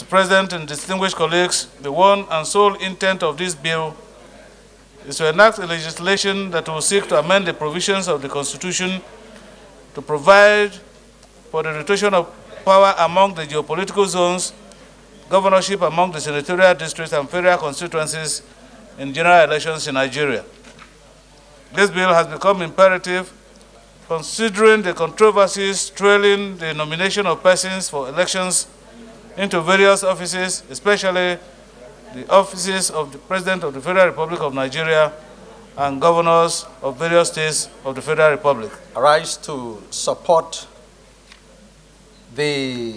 President and distinguished colleagues, the one and sole intent of this bill is to enact a legislation that will seek to amend the provisions of the Constitution to provide for the rotation of power among the geopolitical zones, governorship among the senatorial districts and federal constituencies in general elections in Nigeria. This bill has become imperative considering the controversies trailing the nomination of persons for elections into various offices, especially the offices of the President of the Federal Republic of Nigeria and governors of various states of the Federal Republic. I rise to support the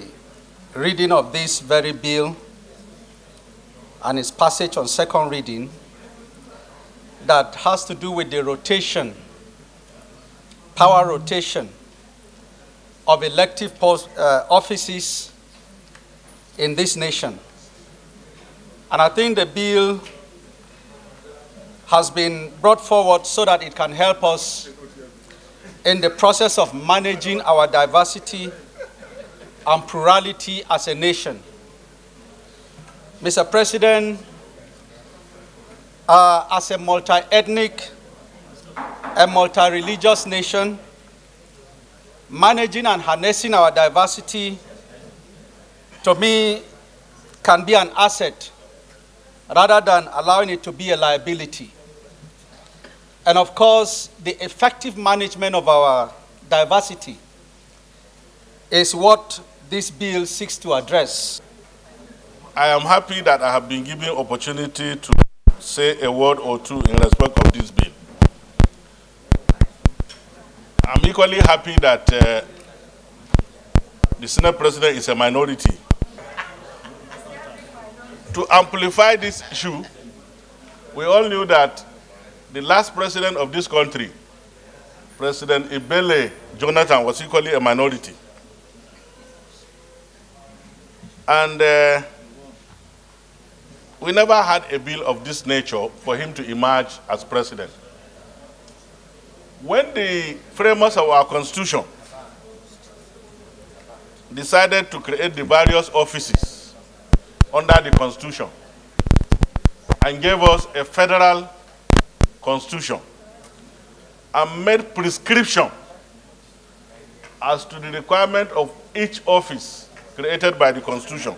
reading of this very bill and its passage on second reading that has to do with the rotation, power rotation of elective offices in this nation. And I think the bill has been brought forward so that it can help us in the process of managing our diversity and plurality as a nation. Mr. President, as a multi-ethnic and multi-religious nation, managing and harnessing our diversity, to me, can be an asset rather than allowing it to be a liability. And of course, the effective management of our diversity is what this bill seeks to address. I am happy that I have been given opportunity to say a word or two in respect of this bill. I'm equally happy that the Senate President is a minority. To amplify this issue, we all knew that the last president of this country, President Ibele Jonathan, was equally a minority. And we never had a bill of this nature for him to emerge as president. When the framers of our Constitution decided to create the various offices under the Constitution and gave us a federal Constitution and made prescription as to the requirement of each office created by the Constitution,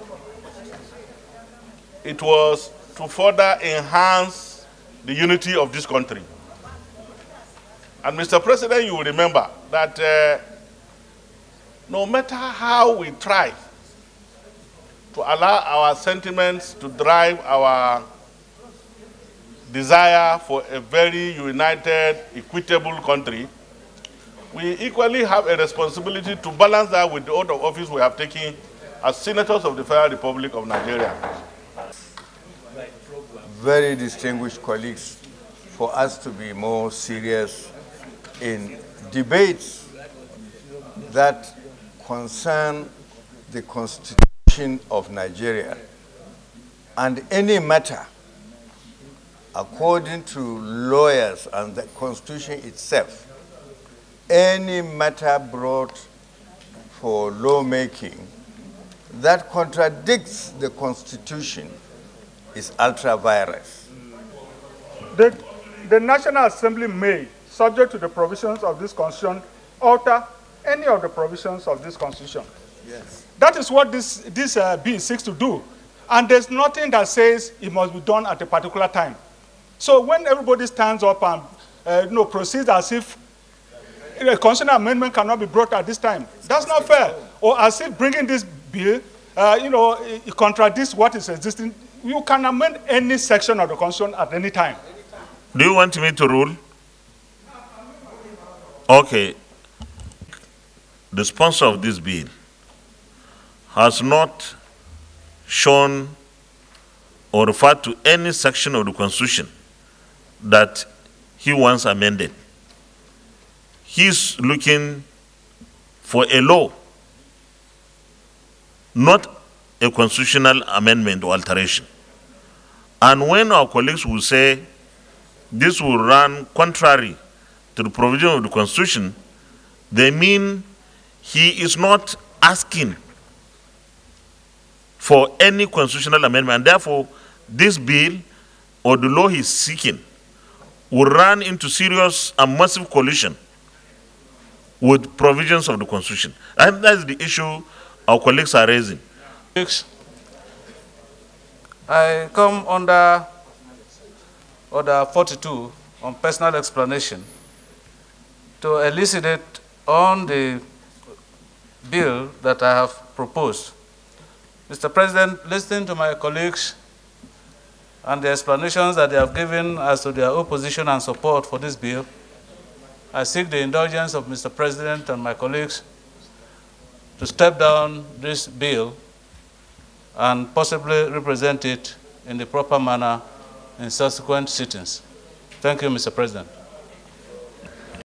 it was to further enhance the unity of this country. And Mr. President, you will remember that no matter how we try to allow our sentiments to drive our desire for a very united, equitable country, we equally have a responsibility to balance that with the oath of office we have taken as senators of the Federal Republic of Nigeria. Very distinguished colleagues, for us to be more serious in debates that concern the Constitution of Nigeria and any matter, according to lawyers and the Constitution itself, any matter brought for lawmaking that contradicts the Constitution is ultra-virus. The National Assembly may, subject to the provisions of this Constitution, alter any of the provisions of this Constitution. Yes. That is what this bill seeks to do. And there's nothing that says it must be done at a particular time. So when everybody stands up and proceeds as if a constitutional amendment cannot be brought at this time, that's not fair. Or as if bringing this bill, it contradicts what is existing. You can amend any section of the Constitution at any time. Do you want me to rule? Okay. The sponsor of this bill has not shown or referred to any section of the Constitution that he wants amended. He's looking for a law, not a constitutional amendment or alteration. And when our colleagues will say this will run contrary to the provision of the Constitution, they mean he is not asking for any constitutional amendment. And therefore, this bill, or the law he's seeking, will run into serious and massive collision with provisions of the Constitution. And that's the issue our colleagues are raising. I come under Order 42 on personal explanation to elucidate on the bill that I have proposed. Mr. President, listening to my colleagues and the explanations that they have given as to their opposition and support for this bill, I seek the indulgence of Mr. President and my colleagues to step down this bill and possibly represent it in the proper manner in subsequent sittings. Thank you, Mr. President.